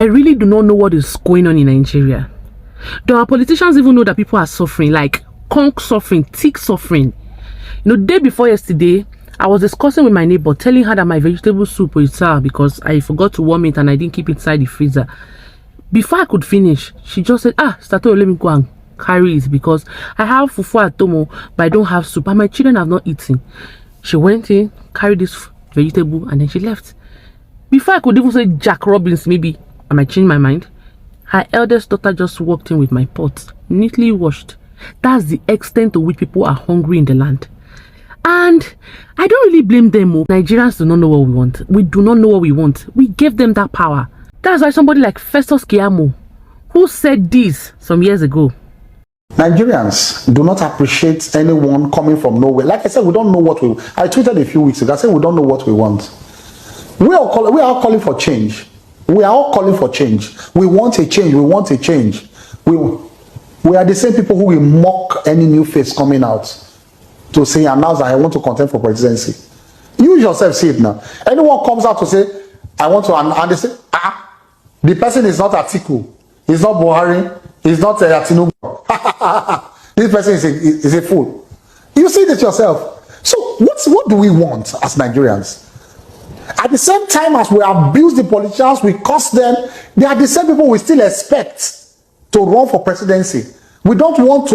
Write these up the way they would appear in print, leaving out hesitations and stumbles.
I really do not know what is going on in Nigeria. Do our politicians even know that people are suffering, like conk suffering, tick suffering? You know, day before yesterday, I was discussing with my neighbor, telling her that my vegetable soup was sour because I forgot to warm it and I didn't keep it inside the freezer. Before I could finish, she just said, Stato, let me go and carry it because I have fufu at home, but I don't have soup and my children have not eaten. She went in, carried this vegetable, and then she left. Before I could even say Jack Robbins, maybe I might change my mind, her eldest daughter just walked in with my pot, neatly washed. That's the extent to which people are hungry in the land. And I don't really blame them. Nigerians do not know what we want. We do not know what we want. We gave them that power. That's why somebody like Festus Keyamo, who said this some years ago. Nigerians do not appreciate anyone coming from nowhere. Like I said, we don't know what we... I tweeted a few weeks ago, I said we don't know what we want. We are calling for change. We are all calling for change. We want a change. We want a change. We are the same people who will mock any new face coming out to say, announce that I want to contend for presidency. You yourself see it now. Anyone comes out to say, I want to, and they say, the person is not Atiku, he's not Buhari, he's not Tinubu. This person is a fool. You see this yourself. So what do we want as Nigerians? At the same time as we abuse the politicians, we curse them, they are the same people we still expect to run for presidency. We don't want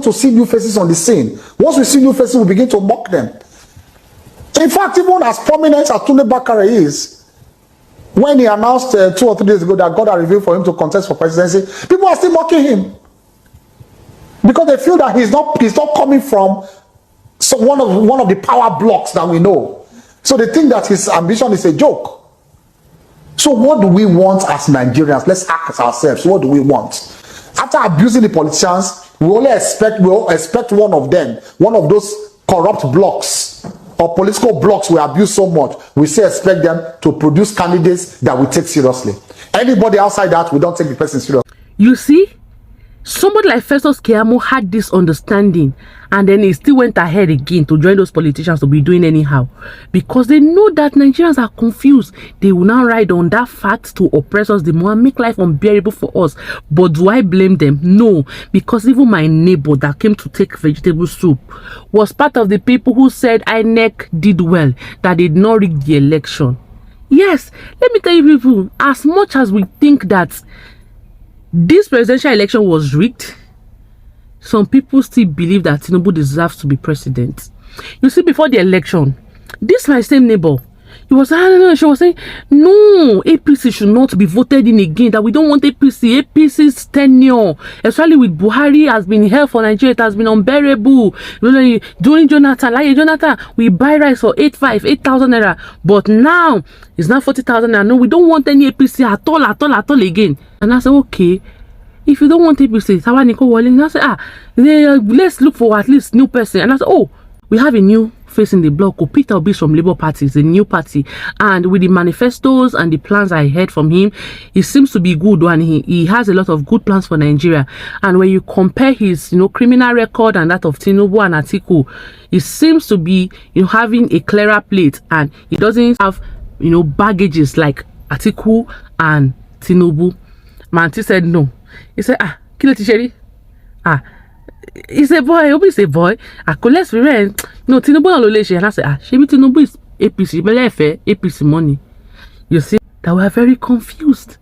to see new faces on the scene. Once we see new faces, we begin to mock them. In fact, even as prominent as Tunde Bakare is, when he announced 2 or 3 days ago that God had revealed for him to contest for presidency, people are still mocking him because they feel that he's not coming from one of the power blocks that we know. So they think that his ambition is a joke. So what do we want as Nigerians? Let's ask ourselves, what do we want? After abusing the politicians, we all expect one of them, one of those corrupt blocks or political blocks we abuse so much, we still expect them to produce candidates that we take seriously. Anybody outside that, we don't take the person seriously. You see, somebody like Festus Keyamo had this understanding, and then he still went ahead again to join those politicians to be doing anyhow, because they know that Nigerians are confused. They will now ride on that fact to oppress us the more and make life unbearable for us. But do I blame them? No, because even my neighbor that came to take vegetable soup was part of the people who said INEC did well, that did not rig the election. Yes, let me tell you people, as much as we think that this presidential election was rigged, some people still believe that Tinubu deserves to be president. You see, before the election, this my same neighbor, she was saying, no, APC should not be voted in again, that we don't want APC. APC's tenure, especially with Buhari, has been hell for Nigeria. It has been unbearable. During Jonathan, we buy rice for 8,000 naira, but now it's now 40,000 naira. No, we don't want any APC at all again. And I said, okay, if you don't want APC, and I said, let's look for at least new person. And I said, oh, we have a new face in the block. Peter Obi from Labour Party is a new party, and with the manifestos and the plans I heard from him, it seems to be good, and he has a lot of good plans for Nigeria. And when you compare his criminal record and that of Tinubu and Atiku, it seems to be having a clearer plate, and he doesn't have baggages like Atiku and Tinubu. Manti said no. He said, kill Sherry. He's a boy. Obi's a boy. Let's be real. No, Tinubu and Loleche. And I said, Shebi Tinubu is APC. But APC money. You see that we are very confused.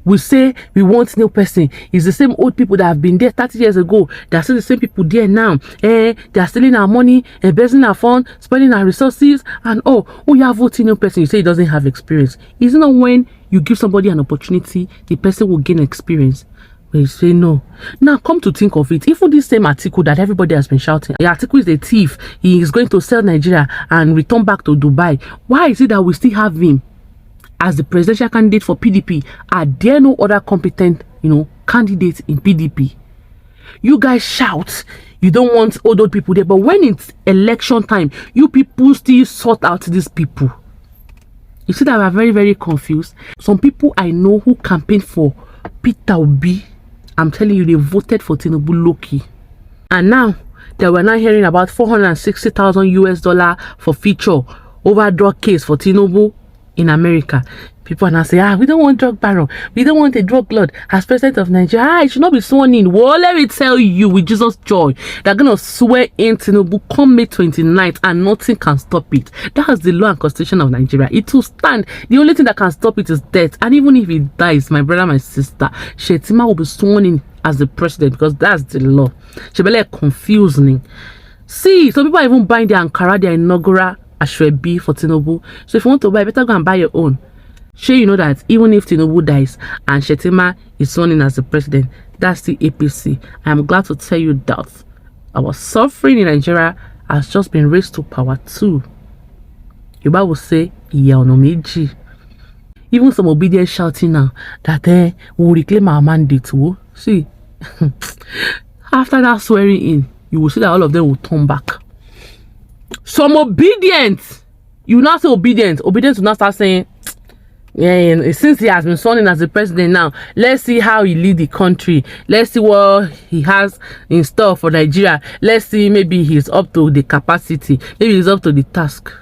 We say we want new person. It's the same old people that have been there 30 years ago. They are still the same people there now. They are stealing our money, embezzling our funds, spending our resources. And you are voting new person. You say he doesn't have experience. Isn't it when you give somebody an opportunity, the person will gain experience? But you say no. Now come to think of it, even this same Atiku that everybody has been shouting, Atiku is a thief, he is going to sell Nigeria and return back to Dubai. Why is it that we still have him as the presidential candidate for PDP? Are there no other competent candidates in PDP? You guys shout you don't want old people there, but when it's election time, you people still sort out these people. You see that we are very, very confused. Some people I know who campaigned for Peter Obi, I'm telling you, they voted for Tinubu Loki. And now they were now hearing about $460,000 for future overdraw case for Tinubu in America. People are now saying, we don't want drug baron, we don't want a drug lord as president of Nigeria. It should not be sworn in. Well, let me tell you, with Jesus' joy, they're gonna swear in Tinubu come May 29th, and nothing can stop it. That's the law and constitution of Nigeria. It will stand. The only thing that can stop it is death. And even if he dies, my brother, my sister, Shettima will be sworn in as the president, because that's the law. Shebele confusing. See, some people are even buying their Ankara, their inaugural Ashwebi for Tinubu. So if you want to buy, better go and buy your own. Sure, you know that even if Tinubu dies and Shettima is sworn in as the president, that's the APC. I'm glad to tell you that our suffering in Nigeria has just been raised to power too. Yoruba will say, "Iya ono meji." Even some obedient shouting now that we will reclaim our mandate. See, after that swearing in, you will see that all of them will turn back. Some obedient, you not say obedient. Obedient will not start saying, yeah, since he has been sworn in as the president now, let's see how he lead the country. Let's see what he has in store for Nigeria. Let's see, maybe he's up to the capacity. Maybe he's up to the task.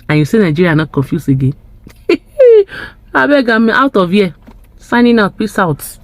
And you say Nigeria not confused again. I beg, I'm out of here. Signing out. Peace out.